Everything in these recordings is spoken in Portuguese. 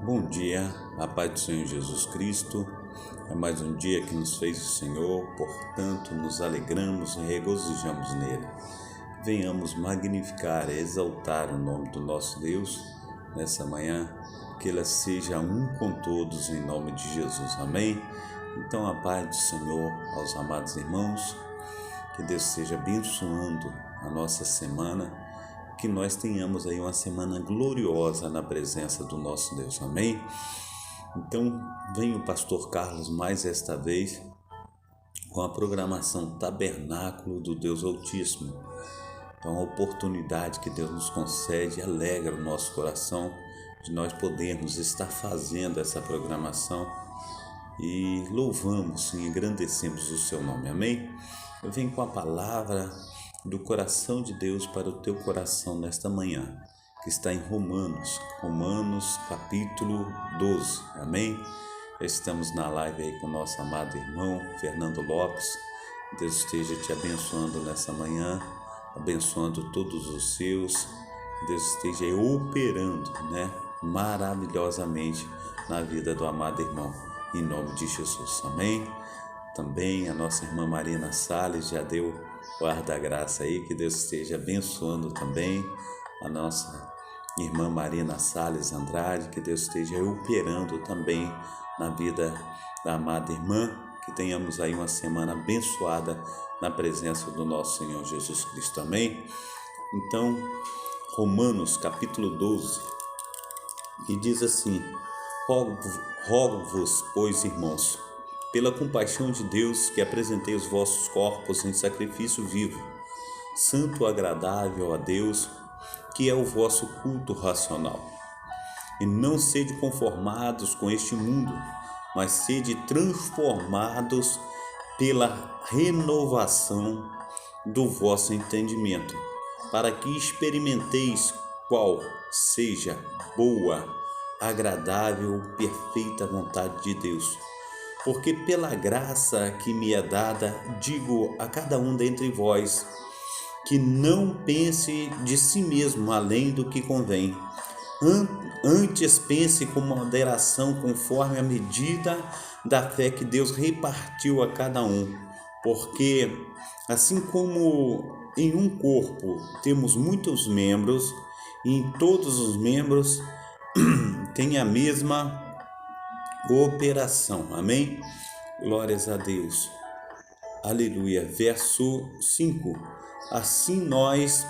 Bom dia, a paz do Senhor Jesus Cristo. É mais um dia que nos fez o Senhor, portanto, nos alegramos e regozijamos nele. Venhamos magnificar e exaltar o nome do nosso Deus nessa manhã, que ele seja um com todos em nome de Jesus. Amém? Então, a paz do Senhor aos amados irmãos, que Deus esteja abençoando a nossa semana, que nós tenhamos aí uma semana gloriosa na presença do nosso Deus, amém? Então, vem o pastor Carlos mais esta vez com a programação Tabernáculo do Deus Altíssimo. Então, a oportunidade que Deus nos concede alegra o nosso coração de nós podermos estar fazendo essa programação e louvamos e engrandecemos o seu nome, amém? Eu venho com a palavra do coração de Deus para o teu coração nesta manhã, que está em Romanos capítulo 12, amém? Estamos na live aí com o nosso amado irmão Fernando Lopes. Deus esteja te abençoando nessa manhã, abençoando todos os seus. Deus esteja aí operando, maravilhosamente na vida do amado irmão, em nome de Jesus, amém? Também a nossa irmã Marina Salles já deu o ar da graça aí, que Deus esteja abençoando também a nossa irmã Marina Salles Andrade, que Deus esteja operando também na vida da amada irmã, que tenhamos aí uma semana abençoada na presença do nosso Senhor Jesus Cristo, amém? Então, Romanos capítulo 12, que diz assim: rogo-vos, pois, irmãos, pela compaixão de Deus, que apresentei os vossos corpos em sacrifício vivo, santo, agradável a Deus, que é o vosso culto racional. E não sede conformados com este mundo, mas sede transformados pela renovação do vosso entendimento, para que experimenteis qual seja boa, agradável, perfeita vontade de Deus. Porque pela graça que me é dada, digo a cada um dentre vós, que não pense de si mesmo além do que convém. Antes pense com moderação, conforme a medida da fé que Deus repartiu a cada um. Porque assim como em um corpo temos muitos membros, e em todos os membros tem a mesma operação, amém? Glórias a Deus, aleluia. Verso 5: assim nós,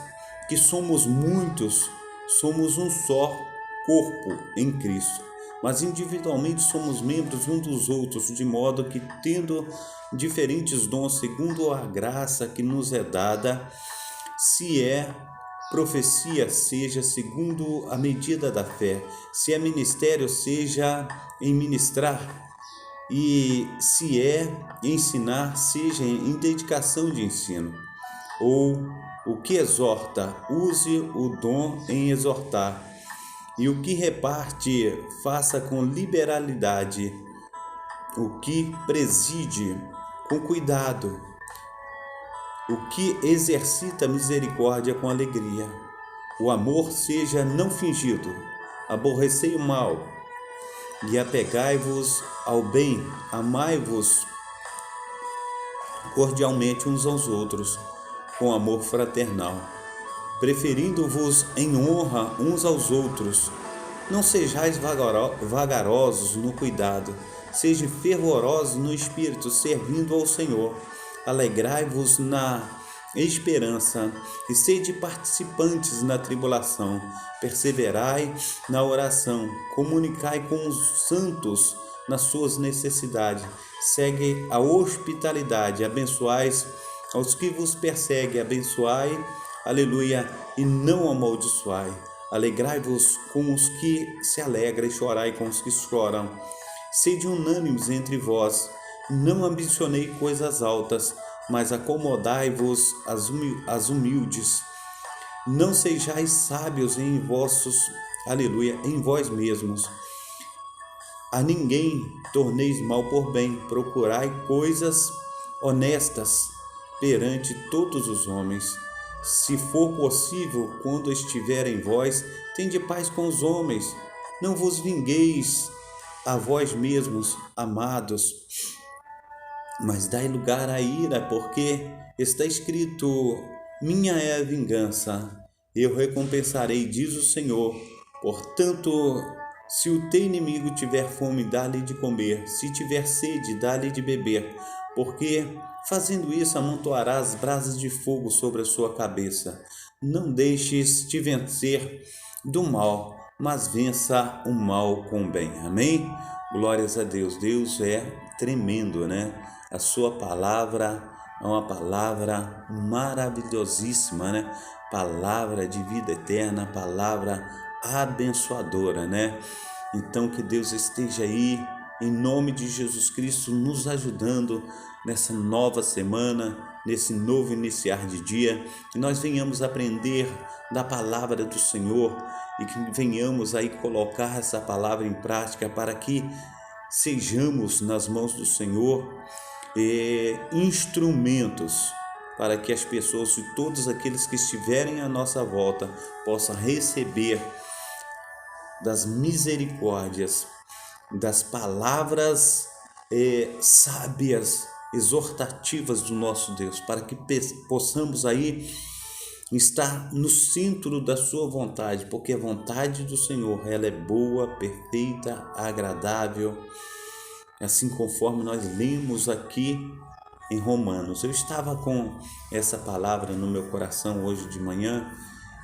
que somos muitos, somos um só corpo em Cristo, mas individualmente somos membros uns dos outros, de modo que, tendo diferentes dons segundo a graça que nos é dada, se é profecia, seja segundo a medida da fé, se é ministério, seja em ministrar, e se é ensinar, seja em dedicação de ensino, ou o que exorta, use o dom em exortar, e o que reparte, faça com liberalidade, o que preside, com cuidado, o que exercita misericórdia, com alegria. O amor seja não fingido, aborrecei o mal e apegai-vos ao bem, amai-vos cordialmente uns aos outros, com amor fraternal, preferindo-vos em honra uns aos outros. Não sejais vagarosos no cuidado, sejam fervorosos no espírito, servindo ao Senhor. Alegrai-vos na esperança e sede participantes na tribulação. Perseverai na oração, comunicai com os santos nas suas necessidades. Segue a hospitalidade, abençoais aos que vos perseguem, abençoai, aleluia, e não amaldiçoai. Alegrai-vos com os que se alegram e chorai com os que choram. Sede unânimes entre vós, não ambicionei coisas altas, mas acomodai-vos às humildes. Não sejais sábios em vós mesmos. A ninguém torneis mal por bem, procurai coisas honestas perante todos os homens. Se for possível, quando estiver em vós, tende paz com os homens. não vos vingueis a vós mesmos, amados, mas dai lugar à ira, porque está escrito: minha é a vingança, eu recompensarei, diz o Senhor. Portanto, se o teu inimigo tiver fome, dá-lhe de comer, se tiver sede, dá-lhe de beber, porque fazendo isso amontoarás brasas de fogo sobre a sua cabeça. Não deixes te vencer do mal, mas vença o mal com o bem. Amém? Glórias a Deus. Deus é tremendo, né? A sua palavra é uma palavra maravilhosíssima, né? Palavra de vida eterna, palavra abençoadora, né? Então que Deus esteja aí, em nome de Jesus Cristo, nos ajudando nessa nova semana, nesse novo iniciar de dia, que nós venhamos aprender da palavra do Senhor e que venhamos aí colocar essa palavra em prática para que sejamos nas mãos do Senhor instrumentos para que as pessoas e todos aqueles que estiverem à nossa volta possam receber das misericórdias, das palavras sábias, exortativas do nosso Deus, para que possamos aí estar no centro da sua vontade, porque a vontade do Senhor, ela é boa, perfeita, agradável, assim conforme nós lemos aqui em Romanos. Eu estava com essa palavra no meu coração hoje de manhã,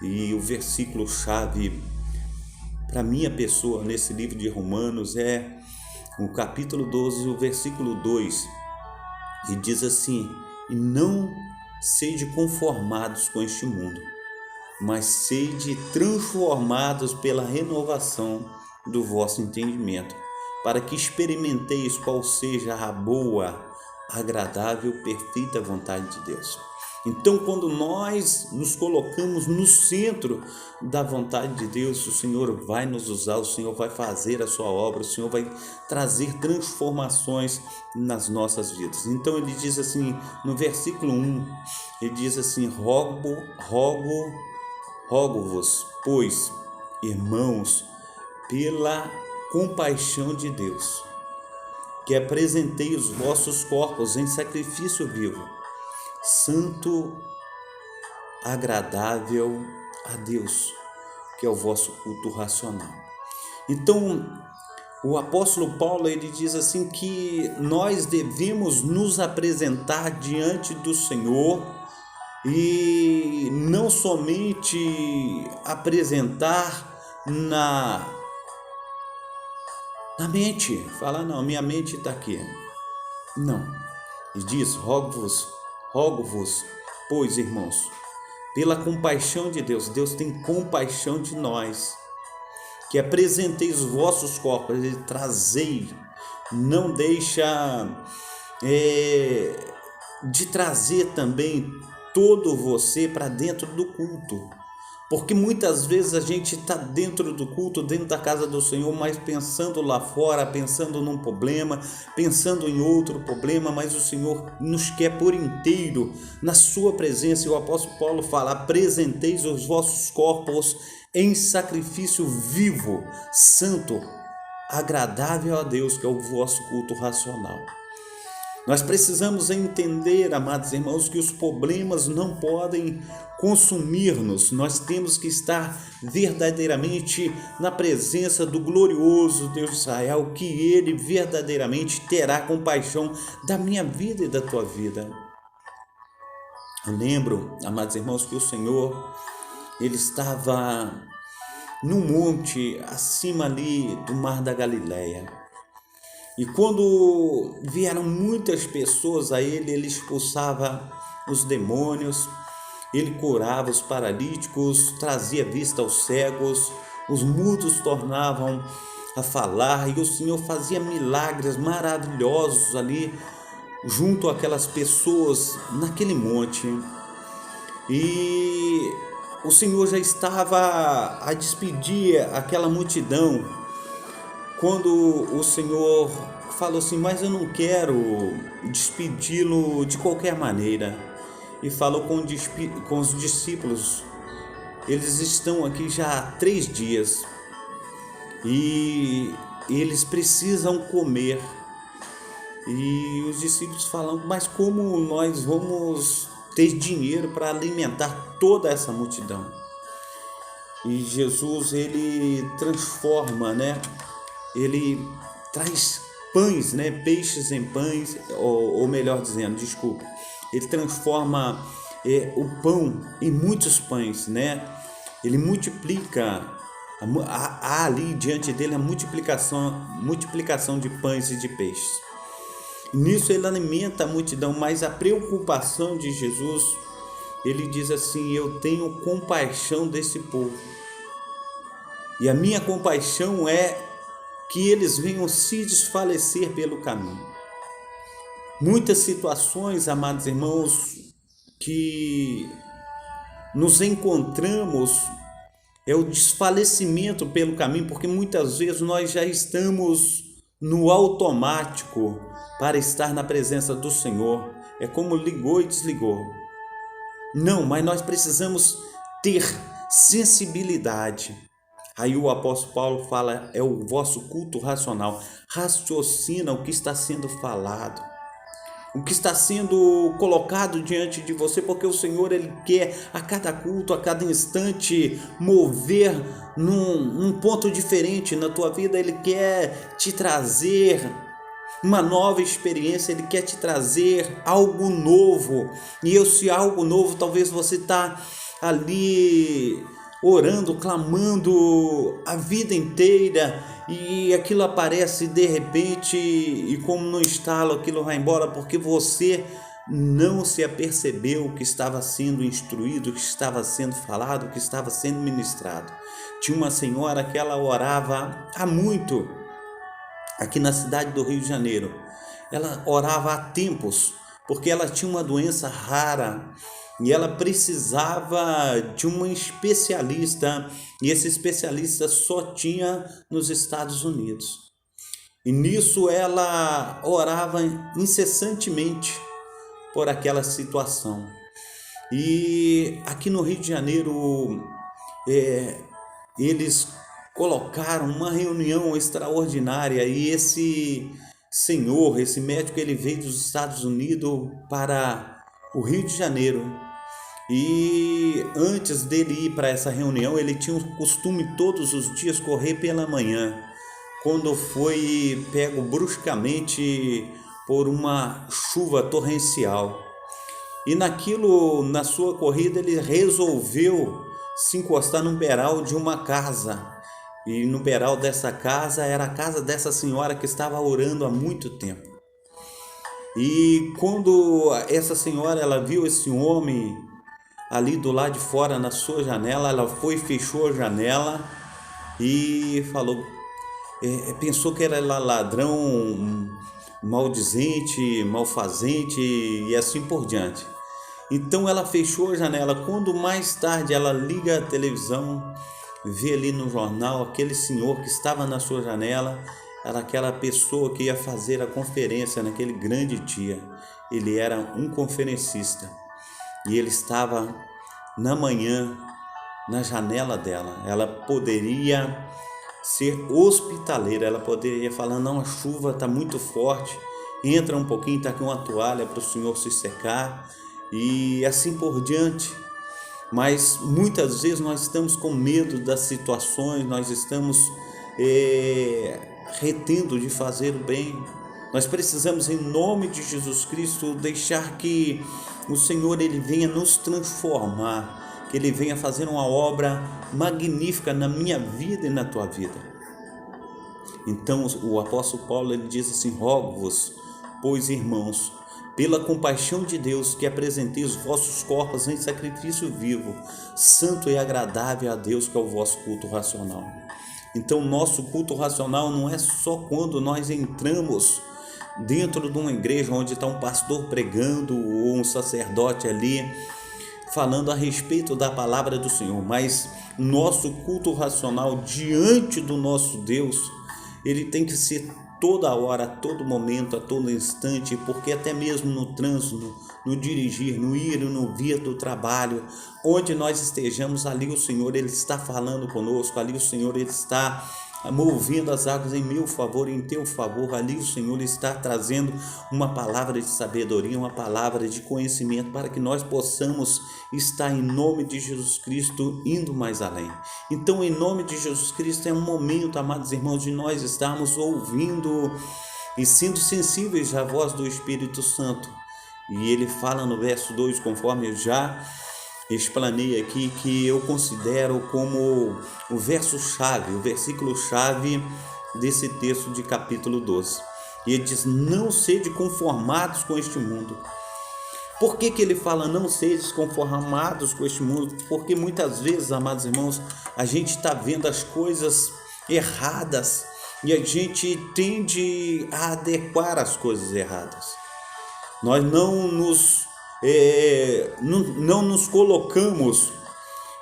e o versículo chave para minha pessoa nesse livro de Romanos é o capítulo 12, o versículo 2, e diz assim: e não sede conformados com este mundo, mas sede transformados pela renovação do vosso entendimento, para que experimenteis qual seja a boa, agradável, perfeita vontade de Deus. Então, quando nós nos colocamos no centro da vontade de Deus, o Senhor vai nos usar, o Senhor vai fazer a sua obra, o Senhor vai trazer transformações nas nossas vidas. Então, ele diz assim, no versículo 1, ele diz assim: rogo-vos, pois, irmãos, pela compaixão de Deus, que apresentei os vossos corpos em sacrifício vivo, santo, agradável a Deus, que é o vosso culto racional. Então, o apóstolo Paulo, ele diz assim que nós devemos nos apresentar diante do Senhor, e não somente apresentar na mente, falar, não, minha mente está aqui. Não, ele diz: rogo-vos, pois, irmãos, pela compaixão de Deus, Deus tem compaixão de nós, que apresenteis os vossos corpos, ele trazei, não deixa de trazer também todo você para dentro do culto, porque muitas vezes a gente está dentro do culto, dentro da casa do Senhor, mas pensando lá fora, pensando num problema, pensando em outro problema, mas o Senhor nos quer por inteiro na sua presença. E o apóstolo Paulo fala: apresenteis os vossos corpos em sacrifício vivo, santo, agradável a Deus, que é o vosso culto racional. Nós precisamos entender, amados irmãos, que os problemas não podem consumir-nos. Nós temos que estar verdadeiramente na presença do glorioso Deus de Israel, que Ele verdadeiramente terá compaixão da minha vida e da tua vida. Eu lembro, amados irmãos, que o Senhor, Ele estava num monte acima ali do Mar da Galileia. E quando vieram muitas pessoas a ele expulsava os demônios, ele curava os paralíticos, trazia vista aos cegos, os mudos tornavam a falar, e o Senhor fazia milagres maravilhosos ali junto àquelas pessoas naquele monte. E o Senhor já estava a despedir aquela multidão, quando o Senhor falou assim: mas eu não quero despedi-lo de qualquer maneira. E falou com os discípulos: eles estão aqui já há 3 dias e eles precisam comer. E os discípulos falam: mas como nós vamos ter dinheiro para alimentar toda essa multidão? E Jesus, ele transforma, né? Ele traz pães, né? Peixes em pães, ou melhor dizendo, desculpa, ele transforma o pão em muitos pães, né? Ele multiplica, há ali diante dele a multiplicação de pães e de peixes. Nisso ele alimenta a multidão, mas a preocupação de Jesus, ele diz assim: eu tenho compaixão desse povo, e a minha compaixão é que eles venham se desfalecer pelo caminho. Muitas situações, amados irmãos, que nos encontramos é o desfalecimento pelo caminho, porque muitas vezes nós já estamos no automático para estar na presença do Senhor. É como ligou e desligou. Não, mas nós precisamos ter sensibilidade. Aí o apóstolo Paulo fala: é o vosso culto racional. Raciocina o que está sendo falado, o que está sendo colocado diante de você, porque o Senhor, ele quer a cada culto, a cada instante, mover num ponto diferente na tua vida. Ele quer te trazer uma nova experiência, ele quer te trazer algo novo. E esse algo novo, talvez você está ali orando, clamando a vida inteira, e aquilo aparece de repente, e como no estalo aquilo vai embora, porque você não se apercebeu que estava sendo instruído, que estava sendo falado, que estava sendo ministrado. Tinha uma senhora que ela orava há muito, aqui na cidade do Rio de Janeiro. Ela orava há tempos, porque ela tinha uma doença rara, e ela precisava de um especialista, e esse especialista só tinha nos Estados Unidos. E nisso ela orava incessantemente por aquela situação. E aqui no Rio de Janeiro, eles colocaram uma reunião extraordinária, e esse senhor, esse médico, ele veio dos Estados Unidos para o Rio de Janeiro. E antes dele ir para essa reunião, ele tinha o costume todos os dias correr pela manhã, quando foi pego bruscamente por uma chuva torrencial. E na sua corrida, ele resolveu se encostar no beiral de uma casa. E no beiral dessa casa era a casa dessa senhora que estava orando há muito tempo. E quando essa senhora, ela viu esse homem ali do lado de fora na sua janela, ela foi e fechou a janela e falou, pensou que era ladrão, maldizente, malfazente e assim por diante. Então ela fechou a janela. Quando mais tarde ela liga a televisão, vê ali no jornal aquele senhor que estava na sua janela, era aquela pessoa que ia fazer a conferência naquele grande dia. Ele era um conferencista. E ele estava na manhã na janela dela. Ela poderia ser hospitaleira, ela poderia falar: não, a chuva está muito forte, entra um pouquinho, está aqui uma toalha para o senhor se secar, e assim por diante. Mas muitas vezes nós estamos com medo das situações, nós estamos retendo de fazer o bem. Nós precisamos, em nome de Jesus Cristo, deixar que o Senhor, ele venha nos transformar, que ele venha fazer uma obra magnífica na minha vida e na tua vida. Então o apóstolo Paulo, ele diz assim: rogo-vos, pois, irmãos, pela compaixão de Deus, que apresenteis os vossos corpos em sacrifício vivo, santo e agradável a Deus, que é o vosso culto racional. Então nosso culto racional não é só quando nós entramos dentro de uma igreja onde está um pastor pregando ou um sacerdote ali falando a respeito da palavra do Senhor, mas nosso culto racional diante do nosso Deus, ele tem que ser toda hora, a todo momento, a todo instante, porque até mesmo no trânsito, no dirigir, no ir e no vir do trabalho, onde nós estejamos, ali o Senhor, ele está falando conosco, ali o Senhor, ele está movendo as águas em meu favor, em teu favor. Ali o Senhor está trazendo uma palavra de sabedoria, uma palavra de conhecimento, para que nós possamos estar, em nome de Jesus Cristo, indo mais além. Então, em nome de Jesus Cristo, é um momento, amados irmãos, de nós estarmos ouvindo e sendo sensíveis à voz do Espírito Santo. E ele fala no verso 2, conforme eu já explanei aqui, que eu considero como o verso-chave, o versículo-chave desse texto de capítulo 12. E ele diz: não sede conformados com este mundo. Por que ele fala não sede conformados com este mundo? Porque muitas vezes, amados irmãos, a gente está vendo as coisas erradas e a gente tende a adequar as coisas erradas. Nós não nos colocamos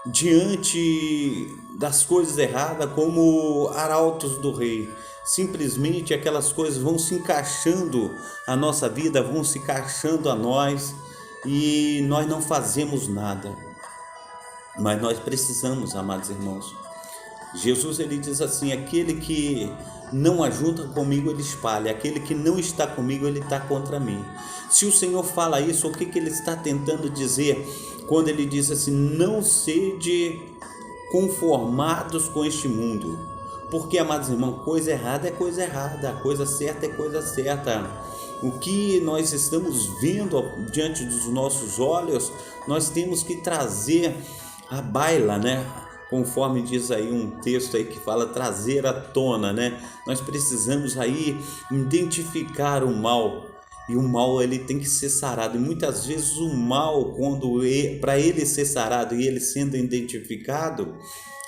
diante das coisas erradas como arautos do rei. Simplesmente aquelas coisas vão se encaixando à nossa vida, vão se encaixando a nós e nós não fazemos nada. Mas nós precisamos, amados irmãos. Jesus, ele diz assim: aquele que não ajunta comigo, ele espalha. Aquele que não está comigo, ele está contra mim. Se o Senhor fala isso, o que ele está tentando dizer quando ele diz assim: não sede conformados com este mundo? Porque, amados irmãos, coisa errada é coisa errada, coisa certa é coisa certa. O que nós estamos vendo diante dos nossos olhos, nós temos que trazer à baila, né? Conforme diz aí um texto aí que fala trazer à tona, né? Nós precisamos aí identificar o mal, e o mal ele tem que ser sarado. E muitas vezes o mal, quando para ele ser sarado e ele sendo identificado,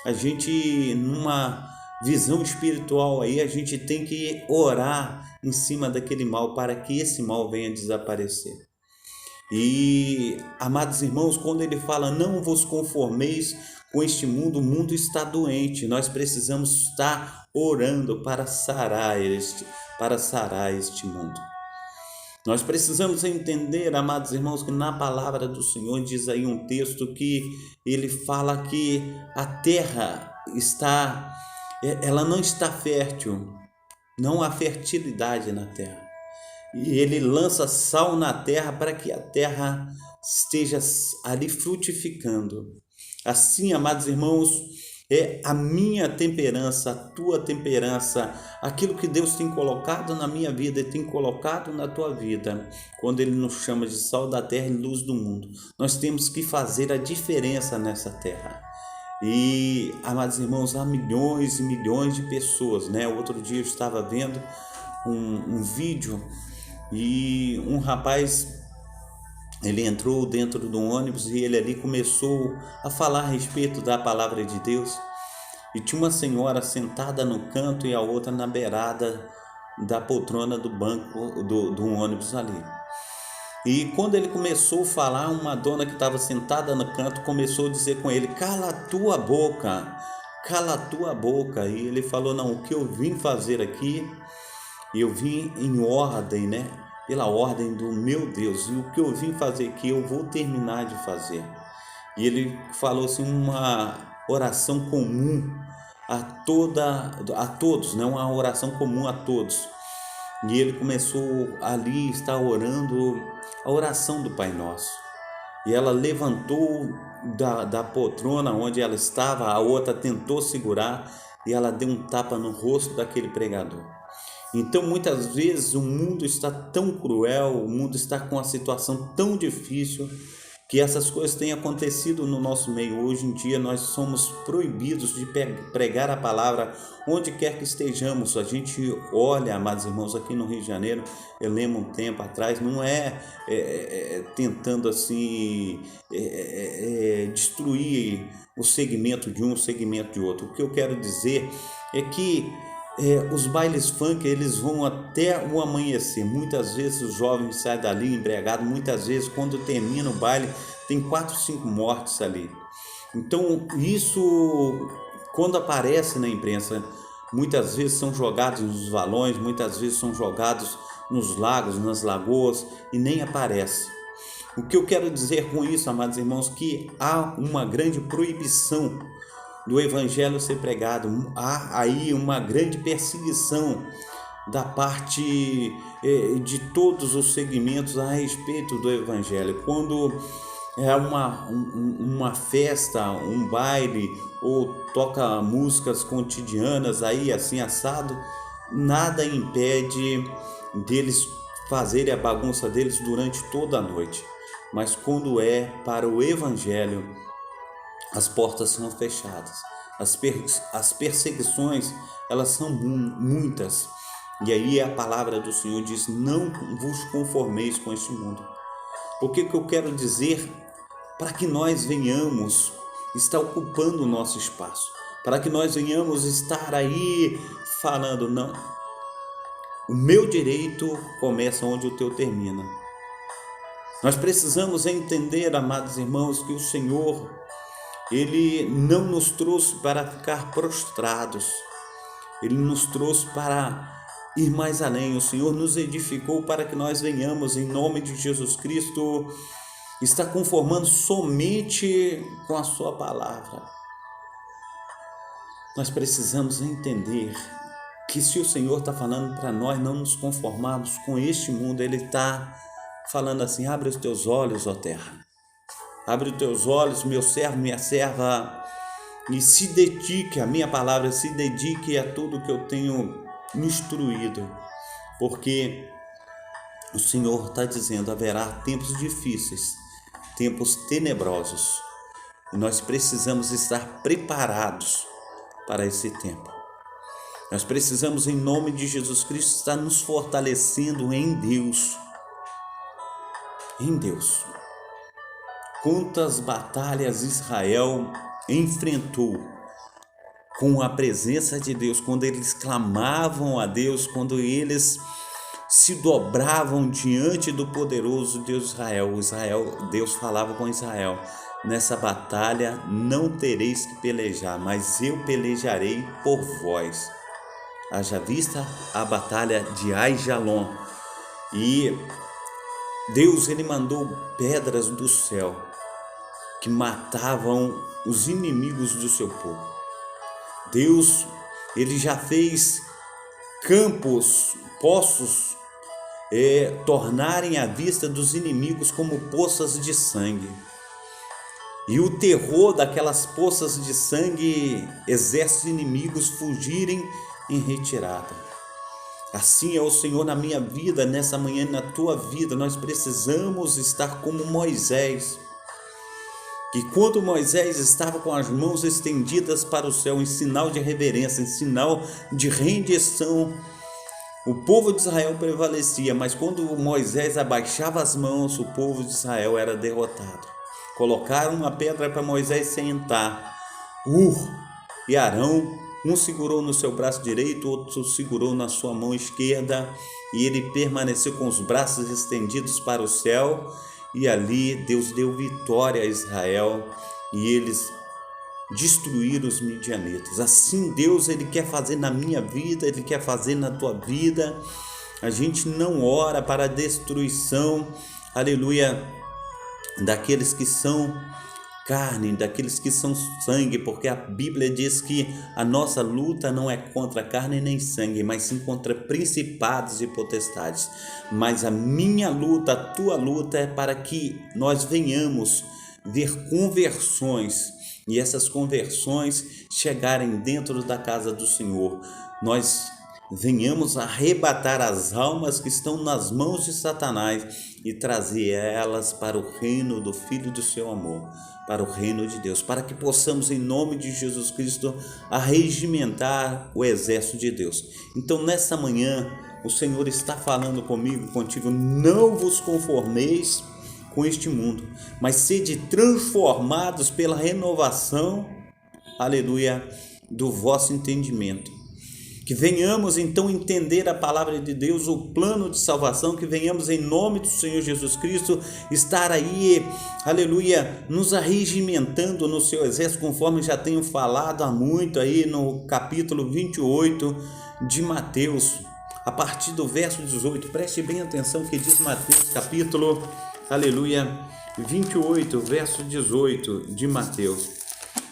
a gente, numa visão espiritual aí, a gente tem que orar em cima daquele mal para que esse mal venha desaparecer. E, amados irmãos, quando ele fala não vos conformeis com este mundo, o mundo está doente. Nós precisamos estar orando para sarar este mundo. Nós precisamos entender, amados irmãos, que na palavra do Senhor diz aí um texto que ele fala que a terra ela não está fértil, não há fertilidade na terra. E ele lança sal na terra para que a terra esteja ali frutificando. Assim, amados irmãos, é a minha temperança, a tua temperança, aquilo que Deus tem colocado na minha vida e tem colocado na tua vida, quando Ele nos chama de sal da terra e luz do mundo. Nós temos que fazer a diferença nessa terra. E, amados irmãos, há milhões e milhões de pessoas, né? Outro dia eu estava vendo um vídeo e um rapaz, ele entrou dentro de um ônibus e ele ali começou a falar a respeito da palavra de Deus. E tinha uma senhora sentada no canto e a outra na beirada da poltrona do banco do ônibus ali. E quando ele começou a falar, uma dona que estava sentada no canto começou a dizer com ele: cala a tua boca, cala a tua boca. E ele falou: não, o que eu vim fazer aqui, eu vim em ordem, né? Pela ordem do meu Deus, e o que eu vim fazer aqui eu vou terminar de fazer. E ele falou assim, uma oração comum a todos, né? Uma oração comum a todos. E ele começou ali, está orando a oração do Pai Nosso. E ela levantou da poltrona onde ela estava, a outra tentou segurar e ela deu um tapa no rosto daquele pregador. Então, muitas vezes o mundo está tão cruel, o mundo está com uma situação tão difícil, que essas coisas têm acontecido no nosso meio. Hoje em dia nós somos proibidos de pregar a palavra onde quer que estejamos. A gente olha, amados irmãos, aqui no Rio de Janeiro, eu lembro um tempo atrás, não tentando assim destruir o segmento de um, o segmento de outro. O que eu quero dizer é que os bailes funk, eles vão até o amanhecer. Muitas vezes os jovens saem dali embriagados, muitas vezes quando termina o baile tem 4, 5 mortes ali. Então isso, quando aparece na imprensa, muitas vezes são jogados nos valões, muitas vezes são jogados nos lagos, nas lagoas e nem aparece. O que eu quero dizer com isso, amados irmãos, que há uma grande proibição do evangelho ser pregado. Há aí uma grande perseguição da parte de todos os segmentos a respeito do evangelho. Quando é uma festa, um baile, ou toca músicas cotidianas aí assim assado, nada impede deles fazerem a bagunça deles durante toda a noite. Mas quando é para o evangelho, as portas são fechadas. As perseguições, elas são muitas. E aí a palavra do Senhor diz: não vos conformeis com este mundo. O que eu quero dizer? Para que nós venhamos estar ocupando o nosso espaço, para que nós venhamos estar aí falando, não, o meu direito começa onde o teu termina. Nós precisamos entender, amados irmãos, que o Senhor, Ele não nos trouxe para ficar prostrados, Ele nos trouxe para ir mais além. O Senhor nos edificou para que nós venhamos, em nome de Jesus Cristo, estar conformando somente com a sua palavra. Nós precisamos entender que se o Senhor está falando para nós não nos conformarmos com este mundo, Ele está falando assim: abre os teus olhos, ó terra, abre os teus olhos, meu servo, minha serva, e se dedique, a minha palavra, se dedique a tudo que eu tenho instruído, porque o Senhor está dizendo: haverá tempos difíceis, tempos tenebrosos, e nós precisamos estar preparados para esse tempo. Nós precisamos, em nome de Jesus Cristo, estar nos fortalecendo em Deus. Em Deus. Quantas batalhas Israel enfrentou com a presença de Deus, quando eles clamavam a Deus, quando eles se dobravam diante do poderoso Deus Israel. Deus falava com Israel: nessa batalha não tereis que pelejar, mas eu pelejarei por vós. Haja vista a batalha de Aijalon. E Deus, Ele mandou pedras do céu que matavam os inimigos do seu povo. Deus, Ele já fez campos, poços, tornarem a vista dos inimigos como poças de sangue. E o terror daquelas poças de sangue, exércitos inimigos fugirem em retirada. Assim é o Senhor na minha vida, nessa manhã, na tua vida. Nós precisamos estar como Moisés, que quando Moisés estava com as mãos estendidas para o céu, em sinal de reverência, em sinal de rendição, o povo de Israel prevalecia. Mas quando Moisés abaixava as mãos, o povo de Israel era derrotado. Colocaram uma pedra para Moisés sentar. E Arão, um segurou no seu braço direito, outro segurou na sua mão esquerda, e ele permaneceu com os braços estendidos para o céu. E ali Deus deu vitória a Israel, e eles destruíram os midianitas. Assim Deus, Ele quer fazer na minha vida, Ele quer fazer na tua vida. A gente não ora para a destruição, aleluia, daqueles que são carne, daqueles que são sangue, porque a Bíblia diz que a nossa luta não é contra carne nem sangue, mas sim contra principados e potestades. Mas a minha luta, a tua luta é para que nós venhamos ver conversões, e essas conversões chegarem dentro da casa do Senhor. Nós venhamos arrebatar as almas que estão nas mãos de Satanás e trazer elas para o reino do Filho do seu amor, para o reino de Deus, para que possamos, em nome de Jesus Cristo, arregimentar o exército de Deus. Então, nessa manhã, o Senhor está falando comigo, contigo: não vos conformeis com este mundo, mas sede transformados pela renovação, aleluia, do vosso entendimento. Que venhamos então entender a palavra de Deus, o plano de salvação, que venhamos, em nome do Senhor Jesus Cristo, estar aí, aleluia, nos arregimentando no seu exército, conforme já tenho falado há muito aí no capítulo 28 de Mateus, a partir do verso 18. Preste bem atenção que diz Mateus, capítulo, aleluia, 28, verso 18 de Mateus.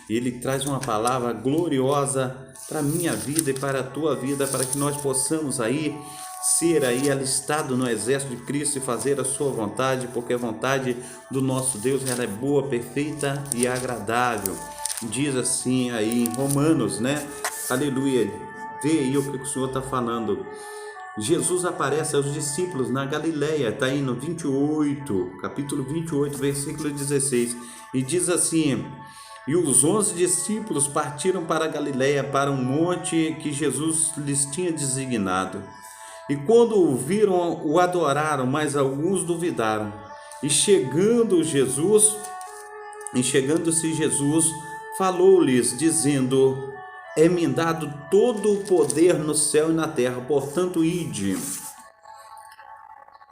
Ele traz uma palavra gloriosa para a minha vida e para a tua vida, para que nós possamos aí ser aí alistado no exército de Cristo e fazer a sua vontade, porque a vontade do nosso Deus ela é boa, perfeita e agradável. Diz assim aí em Romanos, né? Aleluia. Vê aí o que o Senhor está falando. Jesus aparece aos discípulos na Galileia, está aí no 28, capítulo 28, versículo 16, e diz assim: e os 11 discípulos partiram para a Galileia, para um monte que Jesus lhes tinha designado. E quando o viram, o adoraram, mas alguns duvidaram. E chegando-se Jesus, falou-lhes, dizendo: é-me dado todo o poder no céu e na terra, portanto, ide,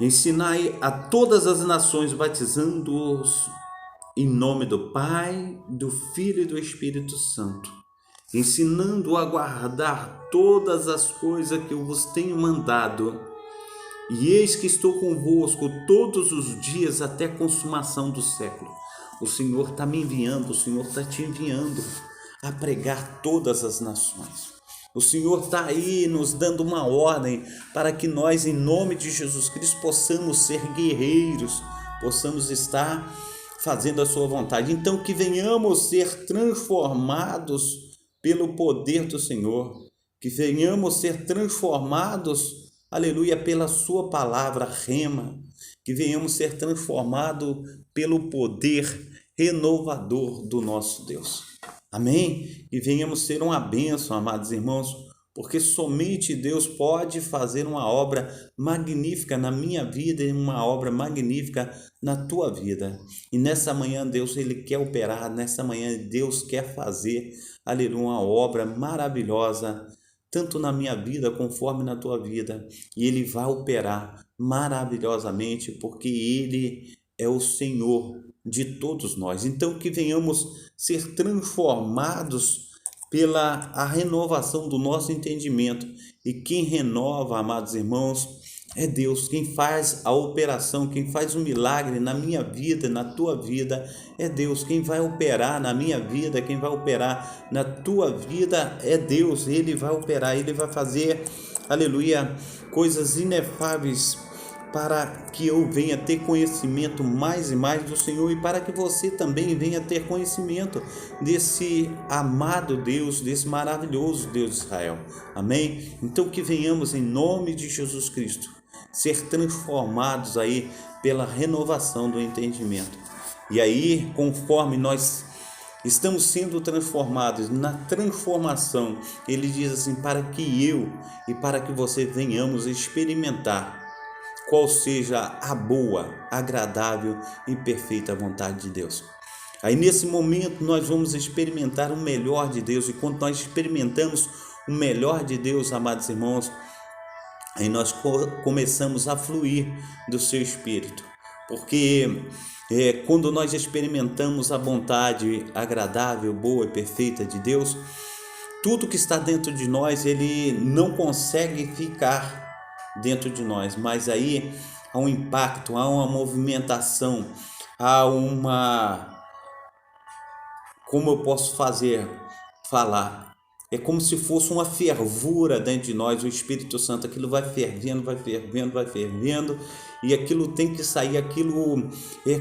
ensinai a todas as nações, batizando-os em nome do Pai, do Filho e do Espírito Santo, ensinando a guardar todas as coisas que eu vos tenho mandado. E eis que estou convosco todos os dias até a consumação do século. O Senhor está me enviando, o Senhor está te enviando a pregar todas as nações. O Senhor está aí nos dando uma ordem para que nós, em nome de Jesus Cristo, possamos ser guerreiros, possamos estar fazendo a sua vontade. Então, que venhamos ser transformados pelo poder do Senhor, que venhamos ser transformados, aleluia, pela sua palavra rema, que venhamos ser transformados pelo poder renovador do nosso Deus. Amém? E venhamos ser uma bênção, amados irmãos, porque somente Deus pode fazer uma obra magnífica na minha vida e uma obra magnífica na tua vida. E nessa manhã Deus ele quer operar, nessa manhã Deus quer fazer, aleluia, uma obra maravilhosa, tanto na minha vida conforme na tua vida. E Ele vai operar maravilhosamente, porque Ele é o Senhor de todos nós. Então que venhamos ser transformados pela a renovação do nosso entendimento. E quem renova, amados irmãos, é Deus. Quem faz a operação, quem faz o milagre na minha vida, na tua vida, é Deus. Quem vai operar na minha vida, quem vai operar na tua vida é Deus. Ele vai operar, Ele vai fazer, aleluia, coisas inefáveis para que eu venha ter conhecimento mais e mais do Senhor e para que você também venha ter conhecimento desse amado Deus, desse maravilhoso Deus de Israel. Amém? Então que venhamos em nome de Jesus Cristo ser transformados aí pela renovação do entendimento. E aí, conforme nós estamos sendo transformados, na transformação, ele diz assim, para que eu e para que você venhamos experimentar qual seja a boa, agradável e perfeita vontade de Deus. Aí nesse momento nós vamos experimentar o melhor de Deus, e quando nós experimentamos o melhor de Deus, amados irmãos, aí nós começamos a fluir do seu Espírito, porque quando nós experimentamos a vontade agradável, boa e perfeita de Deus, tudo que está dentro de nós, ele não consegue ficar dentro de nós, mas aí há um impacto, há uma movimentação, há uma, como eu posso falar, é como se fosse uma fervura dentro de nós, o Espírito Santo, aquilo vai fervendo, vai fervendo, vai fervendo, e aquilo tem que sair, aquilo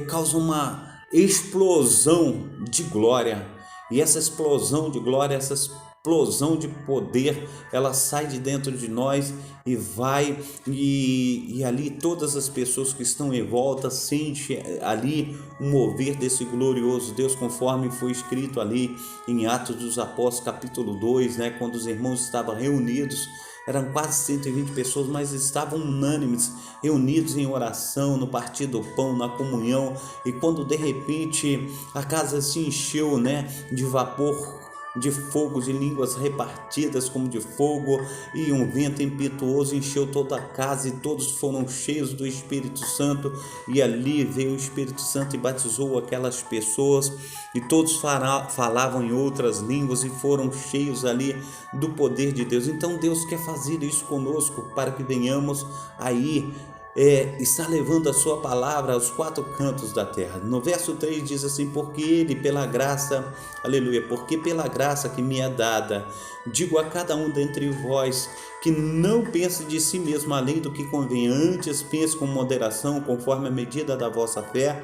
causa uma explosão de glória, e essa explosão de glória, essa explosão de poder, ela sai de dentro de nós e vai, e ali todas as pessoas que estão em volta sentem ali o mover desse glorioso Deus, conforme foi escrito ali em Atos dos Apóstolos capítulo 2, né, quando os irmãos estavam reunidos, eram quase 120 pessoas, mas estavam unânimes, reunidos em oração, no partir do pão, na comunhão, e quando de repente a casa se encheu, né, de vapor, de fogo, de línguas repartidas como de fogo, e um vento impetuoso encheu toda a casa, e todos foram cheios do Espírito Santo, e ali veio o Espírito Santo e batizou aquelas pessoas, e todos falavam em outras línguas e foram cheios ali do poder de Deus. Então Deus quer fazer isso conosco, para que venhamos aí está levando a sua palavra aos quatro cantos da terra. No verso 3 diz assim: porque ele, pela graça, aleluia, porque pela graça que me é dada, digo a cada um dentre vós, que não pense de si mesmo além do que convém, antes pense com moderação, conforme a medida da vossa fé,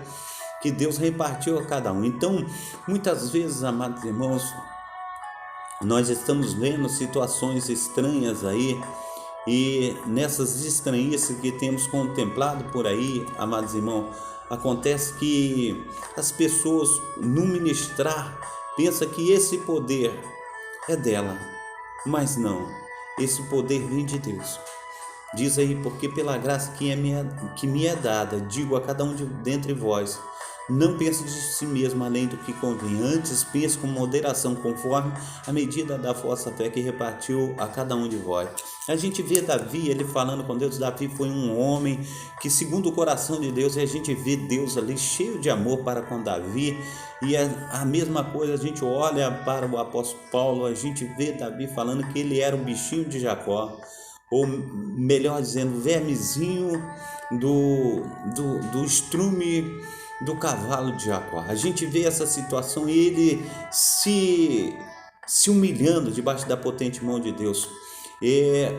que Deus repartiu a cada um. Então, muitas vezes, amados irmãos, nós estamos vendo situações estranhas aí, e nessas estranhices que temos contemplado por aí, amados irmãos, acontece que as pessoas no ministrar pensam que esse poder é dela, mas não, esse poder vem de Deus. Diz aí: porque pela graça que me é dada, digo a cada um dentre vós, não pense de si mesmo além do que convém, antes pense com moderação, conforme a medida da vossa fé que repartiu a cada um de vós. A gente vê Davi, ele falando com Deus. Davi foi um homem que, segundo o coração de Deus, e a gente vê Deus ali cheio de amor para com Davi. E a mesma coisa, a gente olha para o apóstolo Paulo, a gente vê Davi falando que ele era um bichinho de Jacó, ou melhor dizendo, vermezinho do estrume do cavalo de Jacó. A gente vê essa situação e ele se humilhando debaixo da potente mão de Deus.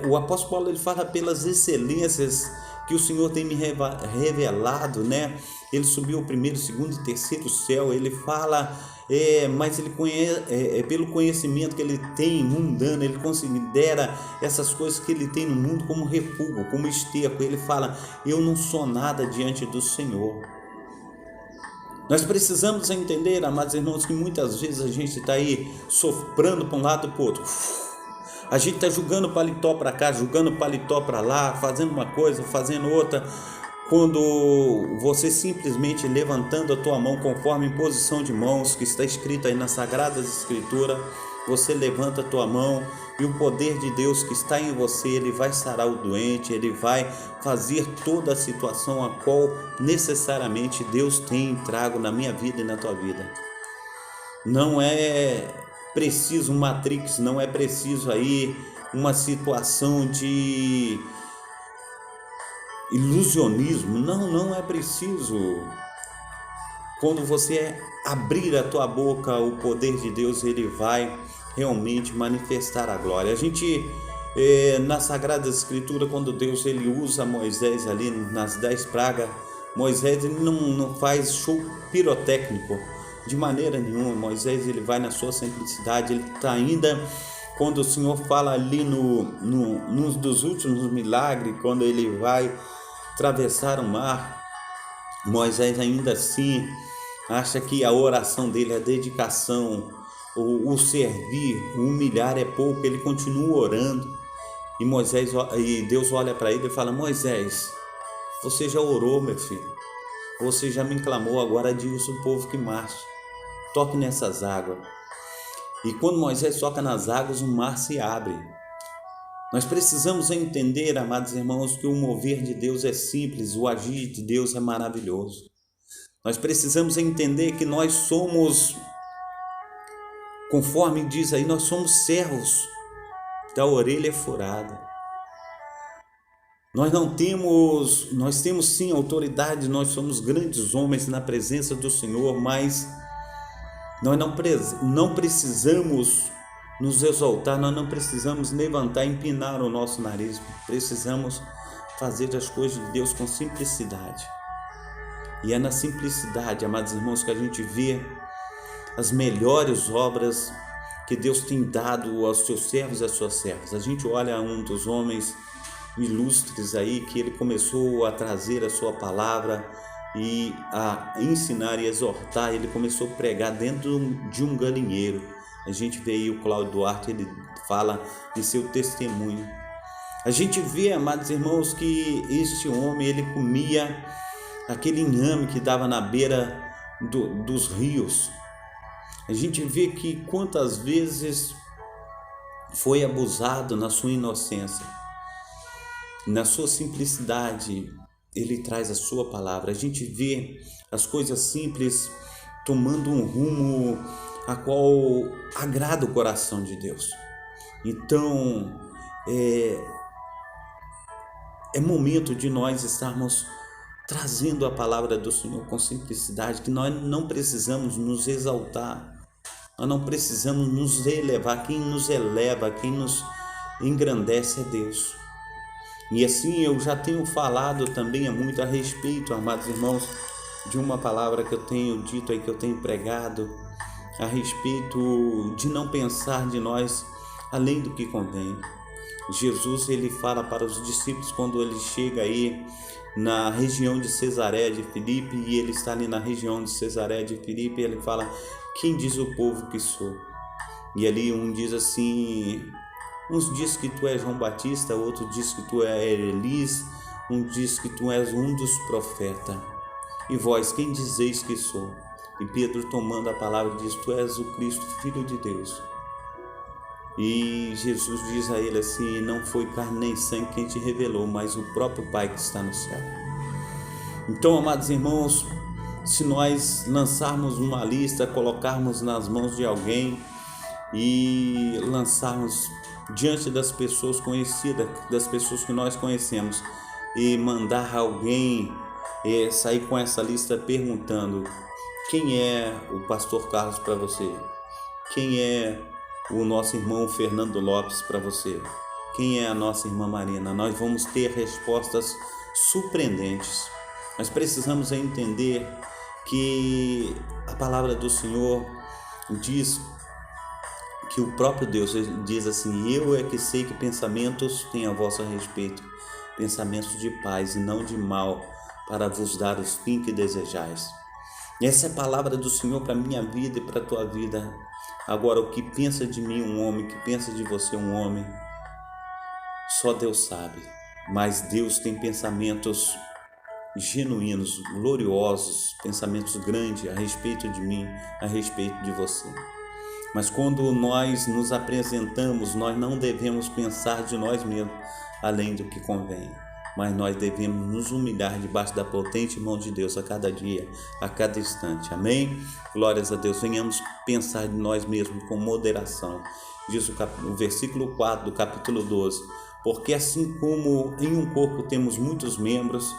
O apóstolo Paulo, ele fala pelas excelências que o Senhor tem me revelado, né? Ele subiu o primeiro, segundo e terceiro céu. Ele fala, mas ele pelo conhecimento que ele tem mundano, ele considera essas coisas que ele tem no mundo como refúgio, como esterco. Ele fala: eu não sou nada diante do Senhor. Nós precisamos entender, amados irmãos, que muitas vezes a gente está aí soprando para um lado e para o outro. A gente está jogando paletó para cá, jogando paletó para lá, fazendo uma coisa, fazendo outra, quando você simplesmente levantando a tua mão conforme a imposição de mãos que está escrito aí nas Sagradas Escrituras, você levanta a tua mão e o poder de Deus que está em você, ele vai sarar o doente, ele vai fazer toda a situação a qual necessariamente Deus tem trago na minha vida e na tua vida. Não é preciso um Matrix, não é preciso aí uma situação de ilusionismo, não é preciso. Quando você abrir a tua boca, o poder de Deus, ele vai realmente manifestar a glória. A gente, na Sagrada Escritura, quando Deus ele usa Moisés ali nas 10 pragas, Moisés ele não faz show pirotécnico de maneira nenhuma. Moisés ele vai na sua simplicidade. Ele está ainda, quando o Senhor fala ali num dos últimos milagres, quando ele vai atravessar o mar, Moisés ainda assim acha que a oração dele, a dedicação, o servir, o humilhar é pouco. Ele continua orando e Deus olha para ele e fala: Moisés, você já orou, meu filho, você já me clamou, agora diz o povo que marche, toque nessas águas. E quando Moisés toca nas águas, o mar se abre. Nós precisamos entender, amados irmãos, que o mover de Deus é simples, o agir de Deus é maravilhoso. Nós precisamos entender que nós somos, conforme diz aí, nós somos servos da orelha furada. Nós temos sim autoridade, nós somos grandes homens na presença do Senhor, mas nós não precisamos nos exaltar, nós não precisamos levantar, empinar o nosso nariz. Precisamos fazer as coisas de Deus com simplicidade. E é na simplicidade, amados irmãos, que a gente vê as melhores obras que Deus tem dado aos seus servos e às suas servas. A gente olha um dos homens ilustres aí, que ele começou a trazer a sua palavra e a ensinar e exortar. Ele começou a pregar dentro de um galinheiro. A gente vê aí o Cláudio Duarte, ele fala de seu testemunho. A gente vê, amados irmãos, que este homem, ele comia aquele inhame que dava na beira dos rios. A gente vê que quantas vezes foi abusado na sua inocência. Na sua simplicidade, ele traz a sua palavra. A gente vê as coisas simples tomando um rumo a qual agrada o coração de Deus. Então, é momento de nós estarmos trazendo a palavra do Senhor com simplicidade, que nós não precisamos nos exaltar, nós não precisamos nos elevar. Quem nos eleva, quem nos engrandece é Deus. E assim eu já tenho falado também muito a respeito, amados irmãos, de uma palavra que eu tenho dito aí, que eu tenho pregado, a respeito de não pensar de nós além do que convém. Jesus, ele fala para os discípulos quando ele chega aí na região de Cesareia de Filipe, e ele está ali na região de Cesareia de Filipe, ele fala: quem diz o povo que sou? E ali um diz assim, uns diz que tu és João Batista, outro diz que tu és Elias, um diz que tu és um dos profetas. E vós, quem dizeis que sou? E Pedro, tomando a palavra, diz: tu és o Cristo, Filho de Deus. E Jesus diz a ele assim: não foi carne nem sangue quem te revelou, mas o próprio Pai que está no céu. Então, amados irmãos, se nós lançarmos uma lista, colocarmos nas mãos de alguém e lançarmos diante das pessoas conhecidas, das pessoas que nós conhecemos, e mandar alguém sair com essa lista perguntando: quem é o pastor Carlos para você? Quem é o nosso irmão Fernando Lopes para você? Quem é a nossa irmã Marina? Nós vamos ter respostas surpreendentes. Nós precisamos entender que a palavra do Senhor diz que o próprio Deus diz assim: eu é que sei que pensamentos têm a vosso respeito, pensamentos de paz e não de mal, para vos dar os fins que desejais. Essa é a palavra do Senhor para a minha vida e para a tua vida. Agora, o que pensa de mim um homem, o que pensa de você um homem, só Deus sabe. Mas Deus tem pensamentos genuínos, gloriosos, pensamentos grandes a respeito de mim, a respeito de você. Mas quando nós nos apresentamos, nós não devemos pensar de nós mesmos além do que convém, mas nós devemos nos humilhar debaixo da potente mão de Deus a cada dia, a cada instante. Amém? Glórias a Deus. Venhamos pensar de nós mesmos com moderação. Diz o versículo 4 do capítulo 12: porque assim como em um corpo temos muitos membros,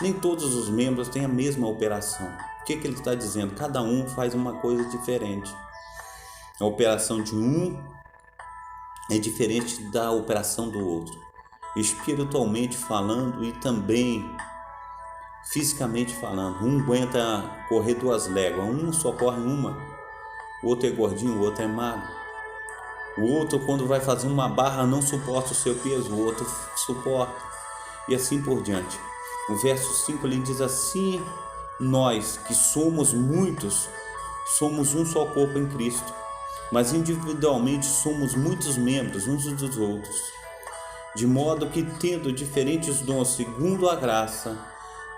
nem todos os membros têm a mesma operação. O que ele está dizendo? Cada um faz uma coisa diferente. A operação de um é diferente da operação do outro, espiritualmente falando e também fisicamente falando. Um aguenta correr 2 léguas, um só corre uma, o outro é gordinho, o outro é magro. O outro, quando vai fazer uma barra, não suporta o seu peso, o outro suporta, e assim por diante. O verso 5 ele diz assim: nós que somos muitos, somos um só corpo em Cristo, mas individualmente somos muitos membros uns dos outros, de modo que, tendo diferentes dons segundo a graça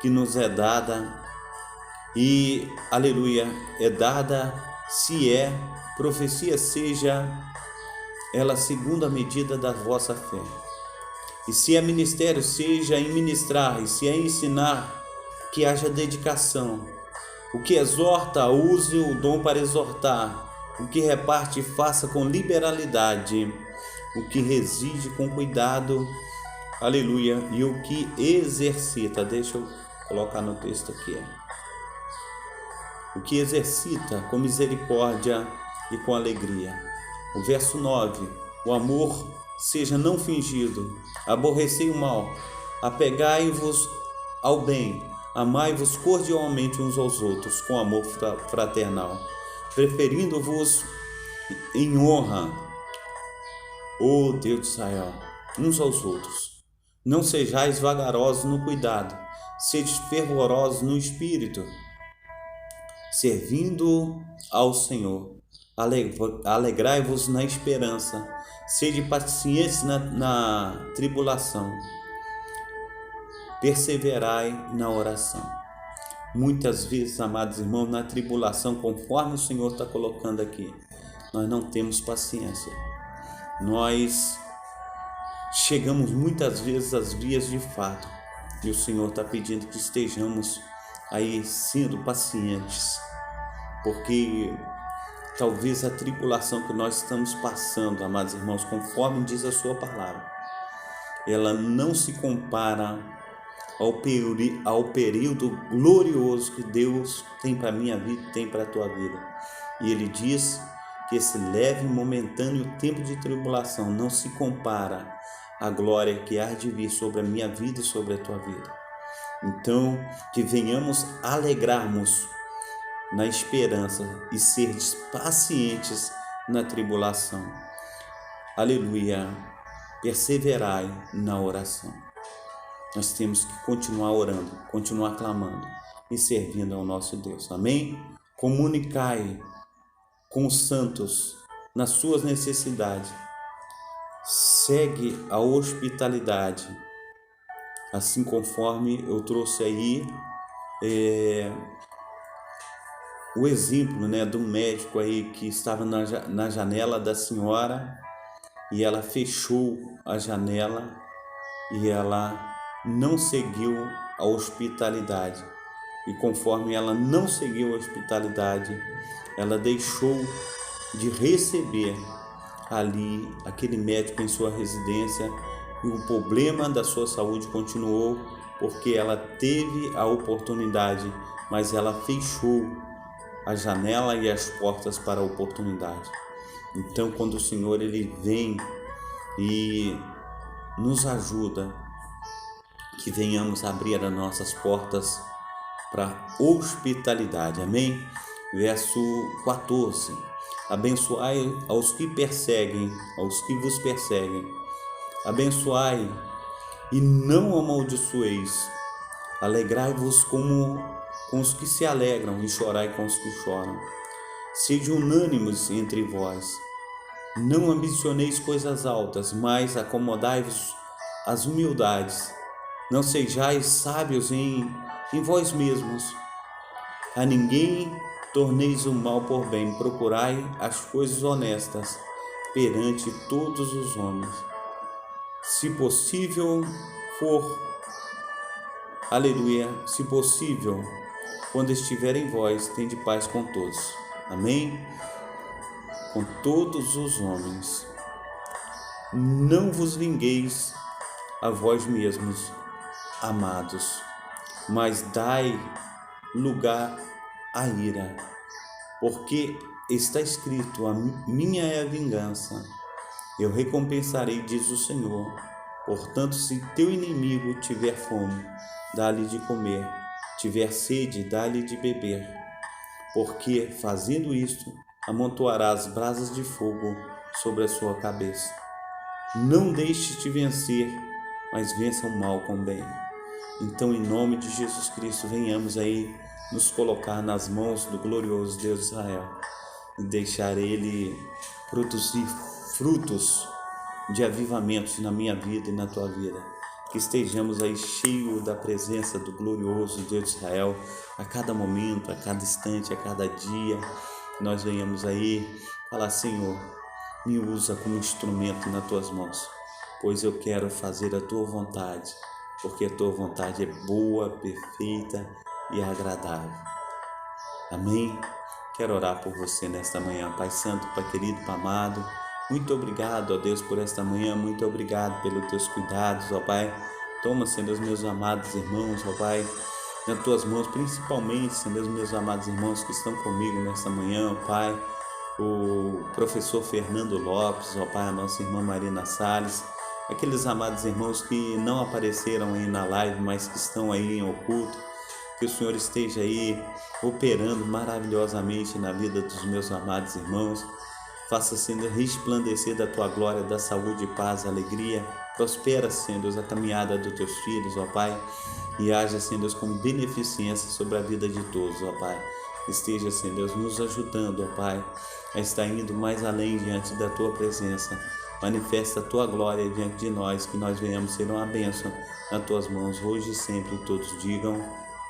que nos é dada, e, aleluia, é dada, se é profecia, seja ela segundo a medida da vossa fé. E se é ministério, seja em ministrar, e se é ensinar, que haja dedicação. O que exorta, use o dom para exortar. O que reparte, faça com liberalidade. O que reside com cuidado, aleluia, e o que exercita, deixa eu colocar no texto aqui, o que exercita com misericórdia e com alegria. O verso 9: o amor seja não fingido, aborrecei o mal, apegai-vos ao bem, amai-vos cordialmente uns aos outros com amor fraternal, preferindo-vos em honra, ó Deus de Israel, uns aos outros. Não sejais vagarosos no cuidado, sede fervorosos no espírito, servindo ao Senhor. Alegrai-vos na esperança, sede pacientes na tribulação, perseverai na oração. Muitas vezes, amados irmãos, na tribulação, conforme o Senhor está colocando aqui, nós não temos paciência. Nós chegamos muitas vezes às vias de fato, e o Senhor está pedindo que estejamos aí sendo pacientes, porque talvez a tribulação que nós estamos passando, amados irmãos, conforme diz a sua palavra, ela não se compara ao período glorioso que Deus tem para a minha vida e tem para a tua vida. E ele diz que esse leve e momentâneo tempo de tribulação não se compara à glória que há de vir sobre a minha vida e sobre a tua vida. Então, que venhamos alegrarmos na esperança e ser pacientes na tribulação. Aleluia! Perseverai na oração. Nós temos que continuar orando, continuar clamando e servindo ao nosso Deus. Amém? Comunicai com os santos nas suas necessidades. Segue a hospitalidade. Assim conforme eu trouxe aí o exemplo, do médico aí que estava na janela da senhora e ela fechou a janela e ela não seguiu a hospitalidade. E conforme ela não seguiu a hospitalidade, ela deixou de receber ali aquele médico em sua residência e o problema da sua saúde continuou porque ela teve a oportunidade, mas ela fechou a janela e as portas para a oportunidade. Então, quando o Senhor ele vem e nos ajuda, que venhamos abrir as nossas portas para hospitalidade. Amém? Verso 14. Abençoai aos que perseguem, aos que vos perseguem. Abençoai e não amaldiçoeis. Alegrai-vos com os que se alegram e chorai com os que choram. Sede unânimes entre vós. Não ambicioneis coisas altas, mas acomodai-vos às humildades. Não sejais sábios em vós mesmos. A ninguém torneis o mal por bem. Procurai as coisas honestas perante todos os homens. Se possível for, aleluia, se possível, quando estiver em vós, tende paz com todos. Amém? Com todos os homens. Não vos vingueis a vós mesmos, amados, mas dai lugar à ira, porque está escrito: a minha é a vingança, eu recompensarei, diz o Senhor. Portanto, se teu inimigo tiver fome, dá-lhe de comer, tiver sede, dá-lhe de beber, porque fazendo isto, amontoarás brasas de fogo sobre a sua cabeça. Não deixes te vencer, mas vença o mal com o bem. Então, em nome de Jesus Cristo, venhamos aí nos colocar nas mãos do glorioso Deus de Israel e deixar Ele produzir frutos de avivamentos na minha vida e na tua vida. Que estejamos aí cheios da presença do glorioso Deus de Israel a cada momento, a cada instante, a cada dia. Nós venhamos aí falar: Senhor, me usa como instrumento nas tuas mãos, pois eu quero fazer a tua vontade, porque a tua vontade é boa, perfeita e agradável. Amém? Quero orar por você nesta manhã. Pai Santo, Pai querido, Pai amado, muito obrigado, ó Deus, por esta manhã. Muito obrigado pelos teus cuidados, ó Pai. Toma, Senhor, os meus amados irmãos, ó Pai, nas tuas mãos, principalmente, Senhor, os meus amados irmãos que estão comigo nesta manhã, ó Pai. O professor Fernando Lopes, ó Pai, a nossa irmã Marina Salles, aqueles amados irmãos que não apareceram aí na live, mas que estão aí em oculto. Que o Senhor esteja aí operando maravilhosamente na vida dos meus amados irmãos. Faça, Senhor, resplandecer da tua glória, da saúde, paz, alegria. Prospera, Senhor, a caminhada dos teus filhos, ó Pai, e haja, Senhor, com beneficência sobre a vida de todos, ó Pai. Esteja, Senhor, nos ajudando, ó Pai, a estar indo mais além diante da tua presença. Manifesta a tua glória diante de nós, que nós venhamos ser uma bênção nas tuas mãos, hoje e sempre. Todos digam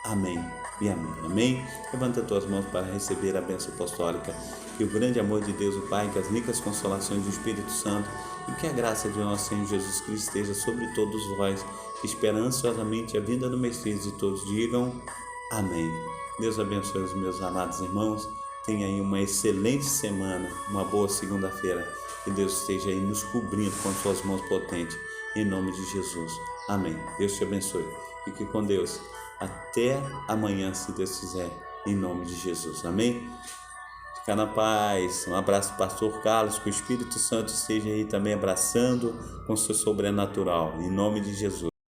amém e amém. Amém? Levanta as tuas mãos para receber a bênção apostólica. Que o grande amor de Deus, o Pai, que as ricas consolações do Espírito Santo e que a graça de nosso Senhor Jesus Cristo esteja sobre todos vós, que espera ansiosamente a vinda do Messias, e todos digam amém. Deus abençoe os meus amados irmãos. Tenha aí uma excelente semana, uma boa segunda-feira. Que Deus esteja aí nos cobrindo com suas mãos potentes. em nome de Jesus. Amém. Deus te abençoe. Fique com Deus. Até amanhã, se Deus quiser, em nome de Jesus. Amém? Fica na paz. Um abraço, pastor Carlos. Que o Espírito Santo esteja aí também abraçando com seu sobrenatural. Em nome de Jesus.